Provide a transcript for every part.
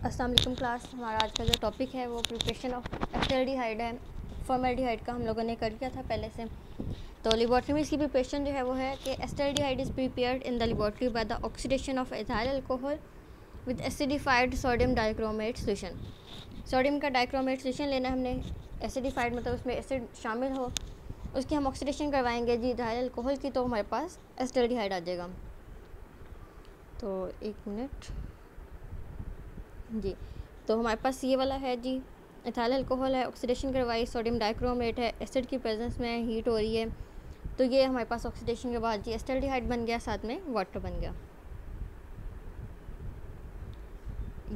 अस्सलाम वालेकुम क्लास। हमारा आज का जो टॉपिक है वो प्रिपरेशन ऑफ एस्टल्डिहाइड है। फॉर्मेल्डिहाइड का हम लोगों ने कर लिया था पहले से। तो लेबॉर्ट्री में इसकी प्रिपरेशन जो है वो है कि acetaldehyde is prepared in the laboratory by the oxidation of ethyl alcohol with acidified sodium dichromate solution. Sodium का डाइक्रोमेट सोल्यूशन लेना है हमने। एसिडिफाइड मतलब उसमें एसिड शामिल हो, उसकी हम ऑक्सीडेशन करवाएंगे जी एथाइल अल्कोहल की, तो हमारे पास एस्टल्डिहाइड आ जाएगा। तो एक मिनट जी, तो हमारे पास ये वाला है जी, एथाइल अल्कोहल है, ऑक्सीडेशन करवाई, सोडियम डाइक्रोमेट है, एसिड की प्रेजेंस में हीट हो रही है, तो ये हमारे पास ऑक्सीडेशन के बाद जी एस्टल्डिहाइड बन गया, साथ में वाटर बन गया।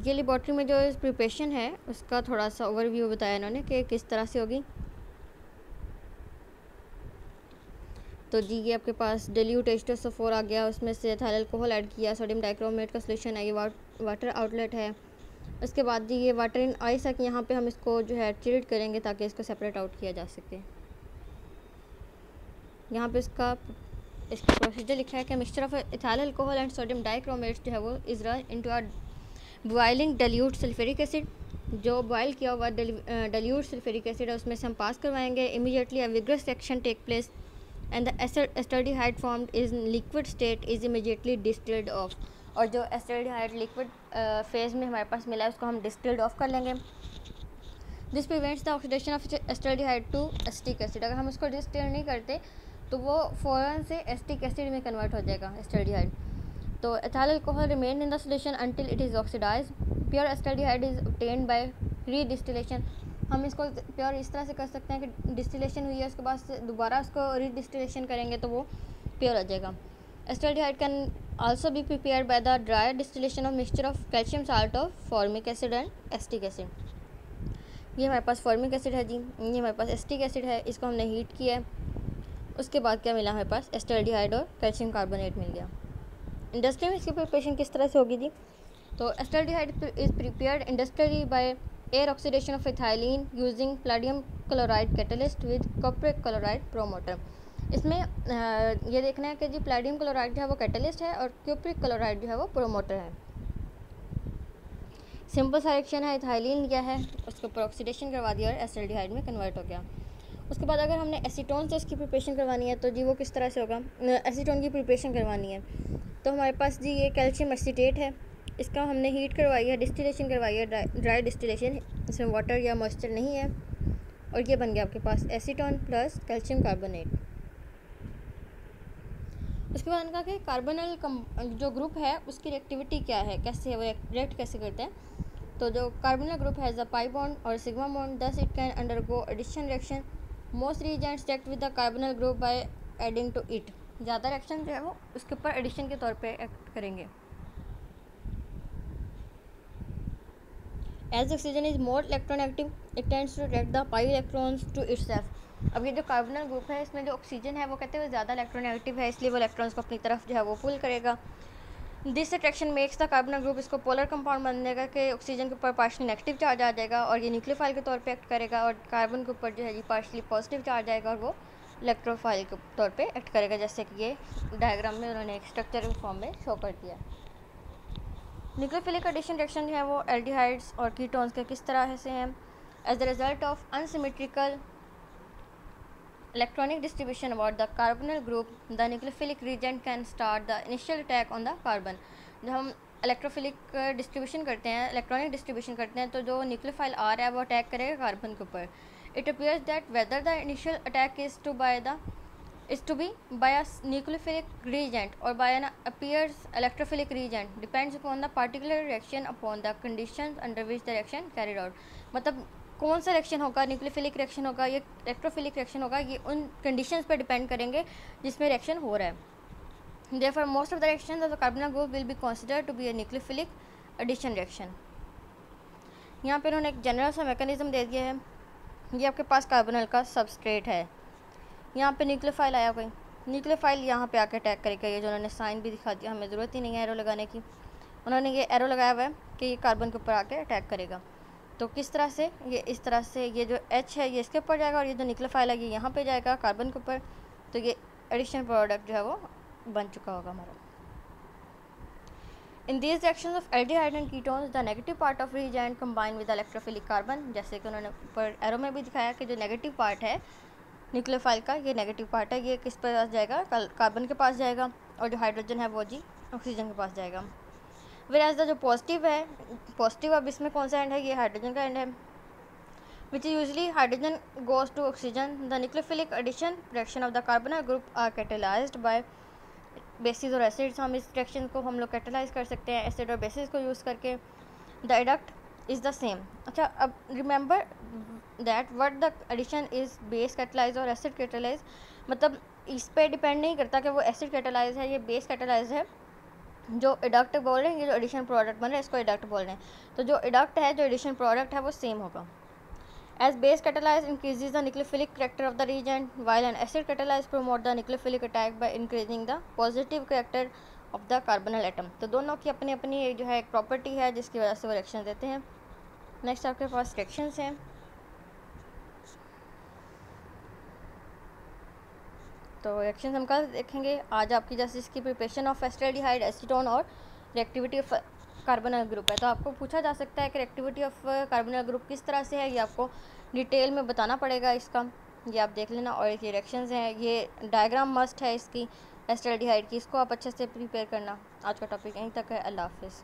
ये लेबॉर्ट्री में जो प्रिपरेशन है उसका थोड़ा सा ओवरव्यू बताया इन्होंने कि किस तरह से होगी। तो जी ये आपके पास डिल्यूट H2SO4 आ गया, उसमें से एथाइल अल्कोहल ऐड किया, सोडियम डाइक्रोमेट का सोल्यूशन है, ये वाटर आउटलेट है। उसके बाद जी ये वाटर इन आइस है कि यहाँ पे हम इसको जो है ट्रीट करेंगे ताकि इसको सेपरेट आउट किया जा सके। यहाँ पे इसका प्रोसीजर लिखा है कि mixture of ethyl alcohol and sodium dichromate जो है वो is run into a boiling dilute sulphuric acid. जो बॉयल किया हुआ डिल्यूट सल्फ्यूरिक एसिड है उसमें से हम पास करवाएंगे। Immediately a vigorous reaction take place and the acetaldehyde formed is liquid state is immediately distilled off. और जो एस्टल्डिहाइड लिक्विड फेज़ में हमारे पास मिला है उसको हम डिस्टिल्ड ऑफ कर लेंगे। This prevents the oxidation of acetaldehyde to acetic acid. अगर हम उसको डिस्टिल नहीं करते तो वो फ़ौरन से एसिटिक एसिड में कन्वर्ट हो जाएगा एस्टल्डिहाइड। तो ethyl alcohol remain in the solution until it is oxidise. Pure acetaldehyde is obtained by redistillation. हम इसको प्योर इस तरह से कर सकते हैं कि डिस्टिलेशन हुई है उसके बाद से दोबारा उसको रीडिस्टिलेशन करेंगे तो वो प्योर आ जाएगा। Acetaldehyde can also be prepared by the dry distillation of mixture of calcium salt of formic acid and acetic acid. ये हमारे पास फॉर्मिक एसिड है जी, ये हमारे पास एसिटिक एसिड है, इसको हमने हीट किया है। उसके बाद क्या मिला हमारे पास, एस्टल्डिहाइड और कैल्शियम कार्बोनेट मिल गया। इंडस्ट्री में इसकी प्रिपरेशन किस तरह से होगी जी, तो acetaldehyde is prepared industrially by air oxidation of ethylene using palladium chloride catalyst with cupric chloride promoter. इसमें ये देखना है कि जी प्लेडियम क्लोराइड जो है वो कैटलिस्ट है और क्यूप्रिक क्लोराइड जो है वो प्रोमोटर है। सिंपल सा रिएक्शन है, इथाइलिन लिया है, उसके ऊपर ऑक्सीडेशन करवा दिया और एस्टल्डिहाइड में कन्वर्ट हो गया। उसके बाद अगर हमने एसीटोन से इसकी प्रिपरेशन करवानी है तो जी वो किस तरह से होगा, एसीटोन की प्रिपरेशन करवानी है तो हमारे पास जी ये कैल्शियम एसीटेट है, इसका हमने हीट करवाई है, डिस्टिलेशन करवाई है, ड्राई डिस्टिलेशन, इसमें वाटर या मॉइस्चर नहीं है, और ये बन गया आपके पास एसीटोन प्लस कैल्शियम कार्बोनेट। उसके बाद उनका कि कार्बोनल जो ग्रुप है उसकी रिएक्टिविटी क्या है, कैसे है वो रिएक्ट कैसे करते हैं। तो जो कार्बोनल ग्रुप है द पाई बॉन्ड और sigma bond, thus it can undergo addition reaction. Most reagents react with the carbonyl group by adding to it. ज़्यादा रिएक्शन जो है वो उसके ऊपर एडिशन के तौर पे एक्ट करेंगे। As oxygen is more electronegative it tends to react the pi electrons to itself. अब ये जो कार्बोनल ग्रुप है इसमें जो ऑक्सीजन है वो कहते हैं वो ज़्यादा इलेक्ट्रोनेगेटिव है, इसलिए वो इलेक्ट्रॉन्स को अपनी तरफ जो है वो पुल करेगा। This attraction makes the carbonyl group, इसको पोलर कंपाउंड बन देगा कि ऑक्सीजन के ऊपर पार्शली नेगेटिव चार्ज आ जाएगा और ये न्यूक्लियोफाइल के तौर पे एक्ट करेगा, और कार्बन के ऊपर जो है जी पार्शली पॉजिटिव चार्ज आएगा और वो इलेक्ट्रोफाइल के तौर पे एक्ट करेगा, जैसे कि ये डायग्राम में उन्होंने एक स्ट्रक्चर फॉर्म में शो कर दिया। न्यूक्लियोफिलिक एडिशन रिएक्शन जो है वो एल्डिहाइड्स और कीटोन्स के किस तरह से हैं। As the result of unsymmetrical electronic distribution about the carbonyl group, the nucleophilic reagent can start the initial attack on the carbon। जब हम इलेक्ट्रोफिलिक डिस्ट्रीब्यूशन करते हैं, इलेक्ट्रॉनिक डिस्ट्रीब्यूशन करते हैं, तो जो न्यूक्लियोफाइल आ रहा है वो अटैक करेगा कार्बन के ऊपर। It appears that whether the initial attack is to be by a nucleophilic reagent or by an appears electrophilic reagent depends upon the particular reaction upon the conditions under which the reaction carried out। मतलब कौन सा reaction होगा, nucleophilic reaction होगा, ये electrophilic reaction होगा, ये उन conditions पर डिपेंड करेंगे जिसमें रिएक्शन हो रहा है। Therefore most of the reactions of the carbonyl group will be considered to be a nucleophilic addition reaction. यहाँ पे उन्होंने एक जनरल सा मैकेनिज्म दे दिया है। ये आपके पास कार्बोनल का सबस्ट्रेट है, यहाँ पे न्यूक्लियोफाइल आया, कोई न्यूक्लियोफाइल यहाँ पे आके अटैक करेगा। ये जो उन्होंने साइन भी दिखा दिया, हमें ज़रूरत ही नहीं है एरो लगाने की, उन्होंने ये एरो लगाया हुआ है कि ये कार्बन के ऊपर आके अटैक करेगा। तो किस तरह से, ये इस तरह से, ये जो H है ये इसके ऊपर जाएगा और ये जो न्यूक्लियोफाइल है ये यहाँ पे जाएगा कार्बन के ऊपर, तो ये एडिशन प्रोडक्ट जो है वो बन चुका होगा हमारा। In these reactions of aldehyde and ketones the negative part of reagent combine with electrophilic carbon, जैसे कि उन्होंने ऊपर एरो में भी दिखाया कि जो नेगेटिव पार्ट है न्यूक्लियोफाइल का, ये नेगेटिव पार्ट है, ये किस पास जाएगा, कार्बन के पास जाएगा, और जो हाइड्रोजन है वो जी ऑक्सीजन के पास जाएगा। वेयर जो पॉजिटिव है, पॉजिटिव अब इसमें कौन सा एंड है, ये हाइड्रोजन का एंड है, which is usually hydrogen goes to oxygen. The nucleophilic addition reaction of the carbonyl group are catalysed by bases और एसिड्स। हम इस रिएक्शन को हम लोग कैटेलाइज कर सकते हैं एसिड और बेसिस को यूज़ करके। The adduct is the same. अच्छा, अब remember that what the addition is base catalyse और एसिड कैटेलाइज, मतलब इस पे डिपेंड नहीं करता कि वो एसिड कैटेलाइज है, ये बेस कैटेलाइज है। जो एडक्ट बोल रहे हैं, ये जो एडिशन प्रोडक्ट बन रहा है इसको एडक्ट बोल रहे हैं, तो जो एडक्ट है, जो एडिशन प्रोडक्ट है वो सेम होगा। As base catalyze increases the nucleophilic character of the reagent, while an acid catalyze promote the nucleophilic attack by increasing the positive character of the carbonyl atom। तो दोनों की अपनी अपनी जो है एक प्रॉपर्टी है जिसकी वजह से वो रिएक्शन देते हैं। नेक्स्ट आपके पास रिएक्शंस हैं। तो रिएक्शंस हम कल देखेंगे। आज आपकी जैसे इसकी प्रिपरेशन ऑफ एस्टल्डिहाइड, एसीटोन और रिएक्टिविटी ऑफ कार्बोनिल ग्रुप है, तो आपको पूछा जा सकता है कि रिएक्टिविटी ऑफ कार्बोनिल ग्रुप किस तरह से है, ये आपको डिटेल में बताना पड़ेगा इसका, ये आप देख लेना। और ये रिएक्शंस हैं, ये डायग्राम मस्ट है इसकी एस्टल्डिहाइड की, इसको आप अच्छे से प्रिपेयर करना। आज का टॉपिक यहीं तक है। अल्लाह हाफिज़।